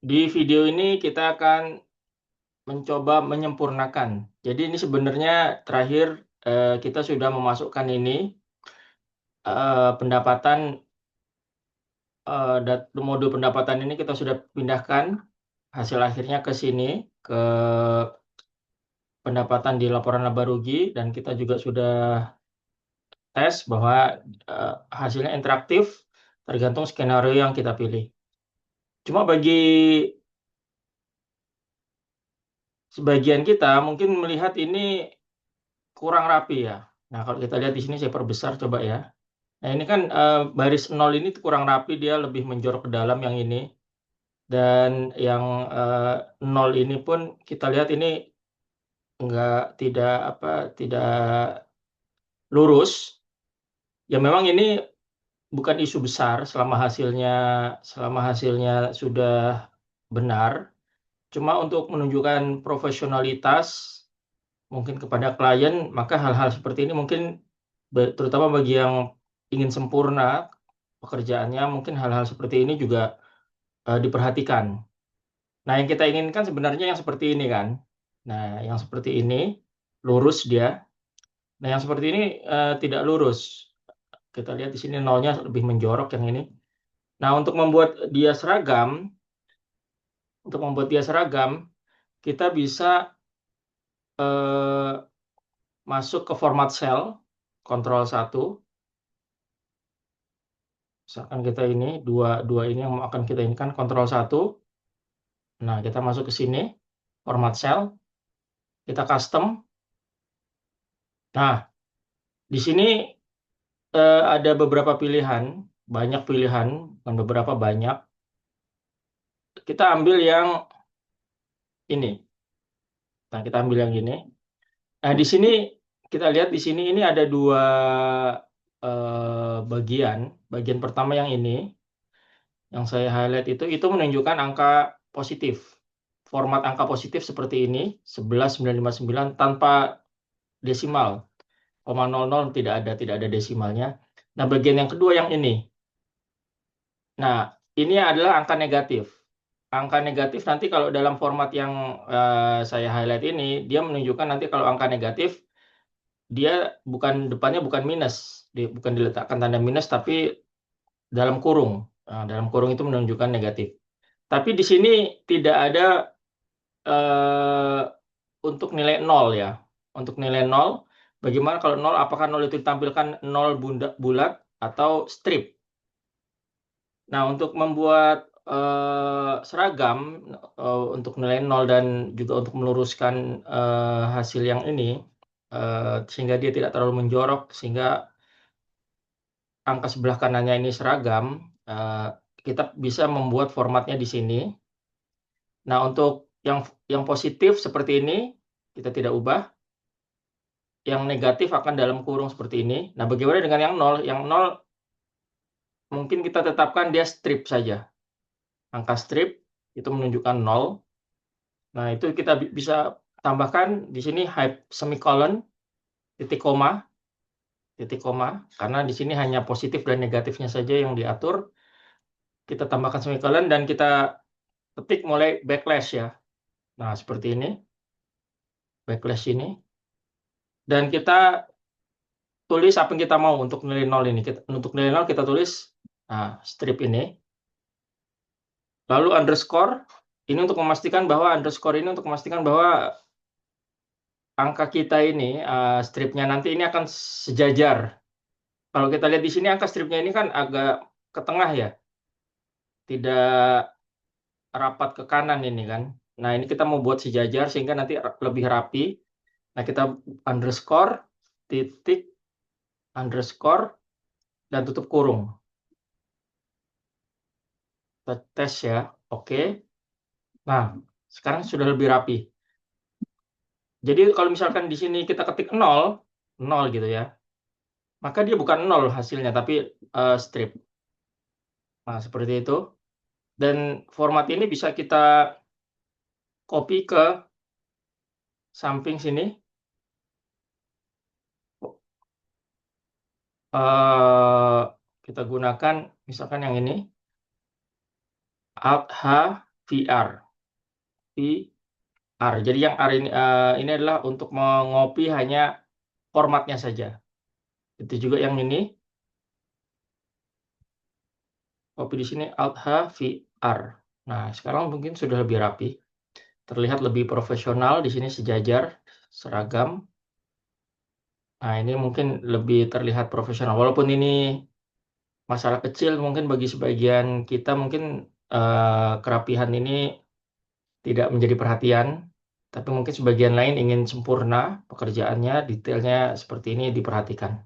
Di video ini kita akan mencoba menyempurnakan. Jadi ini sebenarnya terakhir kita sudah memasukkan ini pendapatan modul pendapatan ini kita sudah pindahkan hasil akhirnya ke sini ke pendapatan di laporan laba rugi, dan kita juga sudah tes bahwa hasilnya interaktif tergantung skenario yang kita pilih. Cuma bagi sebagian kita mungkin melihat ini kurang rapi ya. Nah, kalau kita lihat di sini saya perbesar coba ya. Nah, ini kan baris 0 ini kurang rapi, dia lebih menjorok ke dalam yang ini. Dan yang 0 ini pun kita lihat ini tidak lurus. Ya memang ini bukan isu besar selama hasilnya sudah benar. Cuma untuk menunjukkan profesionalitas mungkin kepada klien, maka hal-hal seperti ini mungkin terutama bagi yang ingin sempurna pekerjaannya, mungkin hal-hal seperti ini juga diperhatikan. Nah, yang kita inginkan sebenarnya yang seperti ini kan. Nah, yang seperti ini lurus dia. Nah, yang seperti ini tidak lurus. Kita lihat di sini nolnya lebih menjorok yang ini. Nah, untuk membuat dia seragam, kita bisa eh, masuk ke format cell, Ctrl 1. Misalkan kita ini, dua ini yang akan kita inginkan, Ctrl 1. Nah, kita masuk ke sini, format cell, kita custom. Nah, di sini ada beberapa pilihan, banyak pilihan, bukan beberapa, banyak. Kita ambil yang ini. Nah, kita ambil yang ini. Nah, di sini kita lihat di sini ini ada dua bagian. Bagian pertama yang ini, yang saya highlight itu menunjukkan angka positif. Format angka positif seperti ini, 11,959 tanpa desimal. 0,00 tidak ada desimalnya. Nah, bagian yang kedua yang ini. Nah, ini adalah angka negatif. Angka negatif nanti kalau dalam format yang saya highlight ini, dia menunjukkan nanti kalau angka negatif, dia depannya bukan minus, bukan diletakkan tanda minus, tapi dalam kurung. Nah, dalam kurung itu menunjukkan negatif. Tapi di sini tidak ada eh, untuk nilai 0 ya. Untuk nilai 0, bagaimana kalau 0, apakah 0 itu ditampilkan 0 bulat atau strip? Nah, untuk membuat seragam untuk nilai 0 dan juga untuk meluruskan hasil yang ini, sehingga dia tidak terlalu menjorok, sehingga angka sebelah kanannya ini seragam, kita bisa membuat formatnya di sini. Nah, untuk yang positif seperti ini, kita tidak ubah. Yang negatif akan dalam kurung seperti ini. Nah, bagaimana dengan yang 0? Yang 0 mungkin kita tetapkan dia strip saja. Angka strip itu menunjukkan 0. Nah, itu kita bisa tambahkan di sini semicolon, titik koma, karena di sini hanya positif dan negatifnya saja yang diatur. Kita tambahkan semicolon dan kita ketik mulai backlash ya. Nah, seperti ini, backlash ini. Dan kita tulis apa yang kita mau untuk nilai 0 ini. Untuk nilai 0 kita tulis strip ini. Lalu underscore, ini untuk memastikan bahwa angka kita ini, stripnya nanti ini akan sejajar. Kalau kita lihat di sini angka stripnya ini kan agak ke tengah ya, tidak rapat ke kanan ini kan. Nah, ini kita mau buat sejajar sehingga nanti lebih rapi. Nah, kita underscore, titik, underscore, dan tutup kurung. Kita tes ya, oke. Nah, sekarang sudah lebih rapi. Jadi kalau misalkan di sini kita ketik 0, 0 gitu ya, maka dia bukan 0 hasilnya, tapi strip. Nah, seperti itu. Dan format ini bisa kita copy ke samping sini. Kita gunakan misalkan yang ini, Alt H, VR. VR. Jadi yang R ini adalah untuk mengopi hanya formatnya saja. Itu juga yang ini. Copy di sini Alt H VR. Nah, sekarang mungkin sudah lebih rapi. Terlihat lebih profesional di sini sejajar, seragam. Nah, ini mungkin lebih terlihat profesional. Walaupun ini masalah kecil mungkin bagi sebagian kita mungkin kerapihan ini tidak menjadi perhatian, tapi mungkin sebagian lain ingin sempurna pekerjaannya, detailnya seperti ini diperhatikan.